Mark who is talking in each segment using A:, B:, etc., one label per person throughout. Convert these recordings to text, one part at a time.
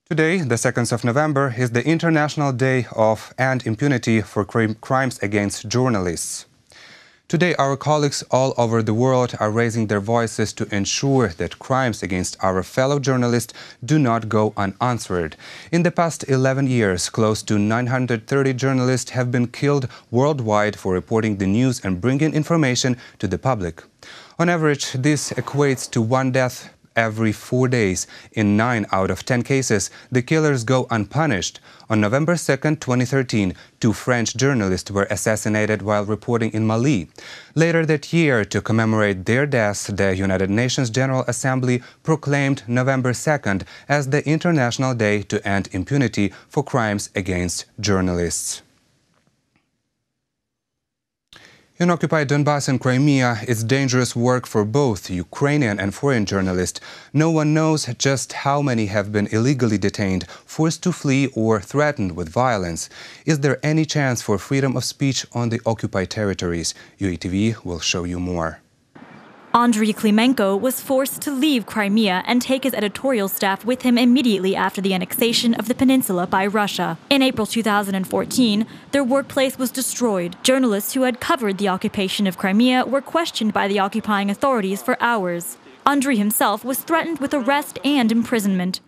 A: Today, the 2nd of November, is the International Day of End Impunity for crimes against journalists. Today, our colleagues all over the world are raising their voices to ensure that crimes against our fellow journalists do not go unanswered. In the past 11 years, close to 930 journalists have been killed worldwide for reporting the news and bringing information to the public. On average, this equates to one death every 4 days. In 9 out of 10 cases, the killers go unpunished. On November 2nd, 2013, 2 French journalists were assassinated while reporting in Mali. Later that year, to commemorate their deaths, the United Nations General Assembly proclaimed November 2nd as the International Day to End Impunity for crimes against journalists. In occupied Donbass and Crimea, it's dangerous work for both Ukrainian and foreign journalists. No one knows just how many have been illegally detained, forced to flee or threatened with violence. Is there any chance for freedom of speech on the occupied territories? UATV will show you more.
B: Andriy Klimenko was forced to leave Crimea and take his editorial staff with him immediately after the annexation of the peninsula by Russia. In April 2014, their workplace was destroyed. Journalists who had covered the occupation of Crimea were questioned by the occupying authorities for hours. Andriy himself was threatened with arrest and imprisonment.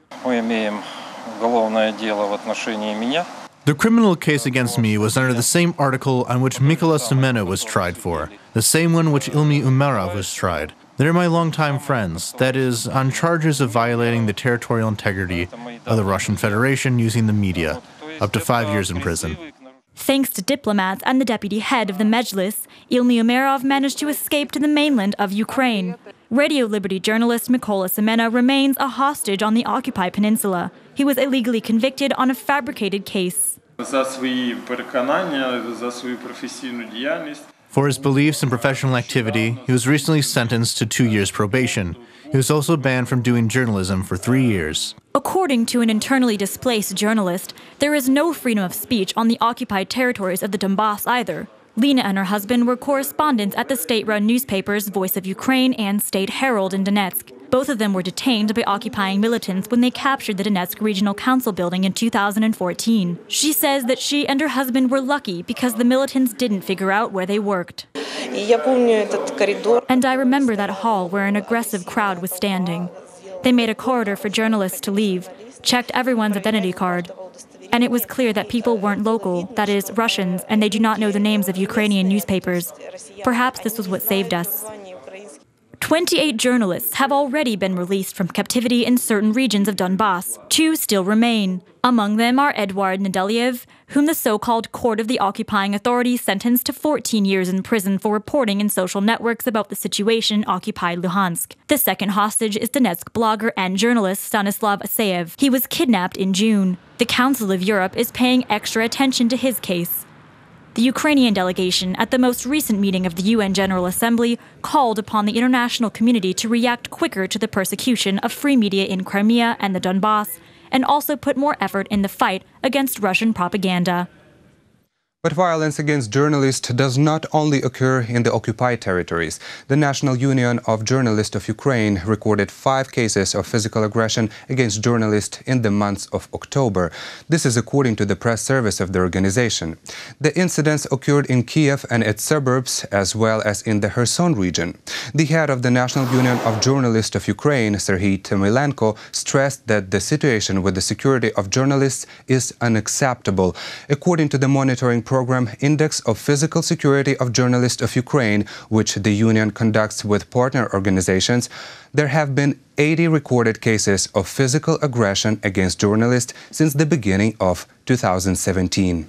C: The criminal case against me was under the same article on which Mykola Semena was tried for, the same one which Ilmy Umerov was tried. They're my longtime friends, that is, on charges of violating the territorial integrity of the Russian Federation using the media, up to 5 years in prison.
B: Thanks to diplomats and the deputy head of the Mejlis, Ilmy Umerov managed to escape to the mainland of Ukraine. Radio Liberty journalist Mykola Semena remains a hostage on the occupied peninsula. He was illegally convicted on a fabricated case.
C: For his beliefs and professional activity, he was recently sentenced to 2 years probation. He was also banned from doing journalism for 3 years.
B: According to an internally displaced journalist, there is no freedom of speech on the occupied territories of the Donbass either. Lena and her husband were correspondents at the state-run newspapers Voice of Ukraine and State Herald in Donetsk. Both of them were detained by occupying militants when they captured the Donetsk Regional Council building in 2014. She says that she and her husband were lucky because the militants didn't figure out where they worked. And I remember that hall where an aggressive crowd was standing. They made a corridor for journalists to leave, checked everyone's identity card. And it was clear that people weren't local, that is, Russians, and they do not know the names of Ukrainian newspapers. Perhaps this was what saved us. 28 journalists have already been released from captivity in certain regions of Donbass. 2 still remain. Among them are Eduard Nedelyev, whom the so-called Court of the Occupying Authority sentenced to 14 years in prison for reporting in social networks about the situation in occupied Luhansk. The second hostage is Donetsk blogger and journalist Stanislav Asayev. He was kidnapped in June. The Council of Europe is paying extra attention to his case. The Ukrainian delegation at the most recent meeting of the UN General Assembly called upon the international community to react quicker to the persecution of free media in Crimea and the Donbass, and also put more effort in the fight against Russian propaganda.
A: But violence against journalists does not only occur in the occupied territories. The National Union of Journalists of Ukraine recorded 5 cases of physical aggression against journalists in the month of October. This is according to the press service of the organization. The incidents occurred in Kiev and its suburbs, as well as in the Kherson region. The head of the National Union of Journalists of Ukraine, Serhiy Temilenko, stressed that the situation with the security of journalists is unacceptable. According to the monitoring program Index of Physical Security of Journalists of Ukraine, which the union conducts with partner organizations, there have been 80 recorded cases of physical aggression against journalists since the beginning of 2017.